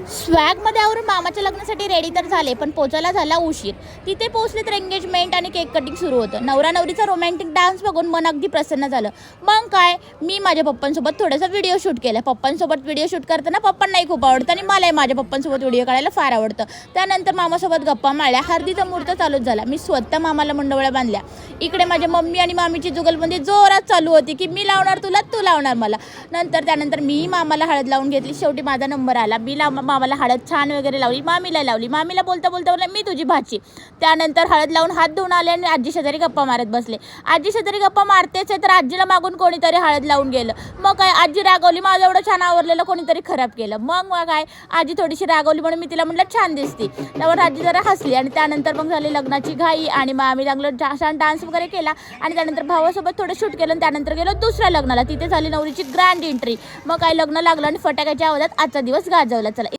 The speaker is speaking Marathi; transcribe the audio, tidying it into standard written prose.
स्वॅगमध्ये आवरून मामाच्या लग्नासाठी रेडी तर झाले, पण पोचायला झाला उशीर. तिथे पोहोचले तर एंगेजमेंट आणि केक कटिंग सुरू होतं. नवरा नवरीचा रोमॅन्टिक डान्स बघून मन अगदी प्रसन्न झालं. मग काय, मी माझ्या पप्पांसोबत थोडासा व्हिडिओ शूट केला. पप्पांसोबत व्हिडिओ शूट करताना पप्पांनाही खूप आवडतं आणि मलाही माझ्या पप्पांसोबत व्हिडिओ काढायला फार आवडतं. त्यानंतर मामासोबत गप्पा मारल्या. हळदीचा मुहूर्त चालूच झाला. मी स्वतः मामाला मुंडवळ्या बांधल्या. इकडे माझ्या मम्मी आणि मामीची जुगलबंदी जोरात चालू होती की मी लावणार तुला, तू लावणार मला. त्यानंतर मी मामाला हळद लावून घेतली. शेवटी माझा नंबर आला. मी मामाला हळद छान वगैरे लावली. मामीला लावली. मामीला बोलता बोलता बोलला मी तुझी भाची. त्यानंतर हळद लावून हात धुवून आले आणि आजी शेजारी गप्पा मारत बसले. आजी शेजारी गप्पा मारतेच आहे तर आजीला मागून कोणीतरी हळद लावून गेलं. मग काय, आजी रागवली. माझं एवढं छान आवरलेलं कोणीतरी खराब केलं. मग काय, आजी थोडीशी रागवली म्हणून मी तिला म्हटलं छान दिसती. त्यावर आजी जरा हसली आणि त्यानंतर मग झाली लग्नाची घाई आणि मग आम्ही चांगलं छान डान्स वगैरे केला आणि त्यानंतर भावासोबत थोडं शूट केलं आणि त्यानंतर गेलो दुसऱ्या लग्नाला. तिथे झाली नवरीची ग्रँड एंट्री. मग काय, लग्न लागलं आणि फटाक्याच्या आवाजात आजचा दिवस गाजवला. चला.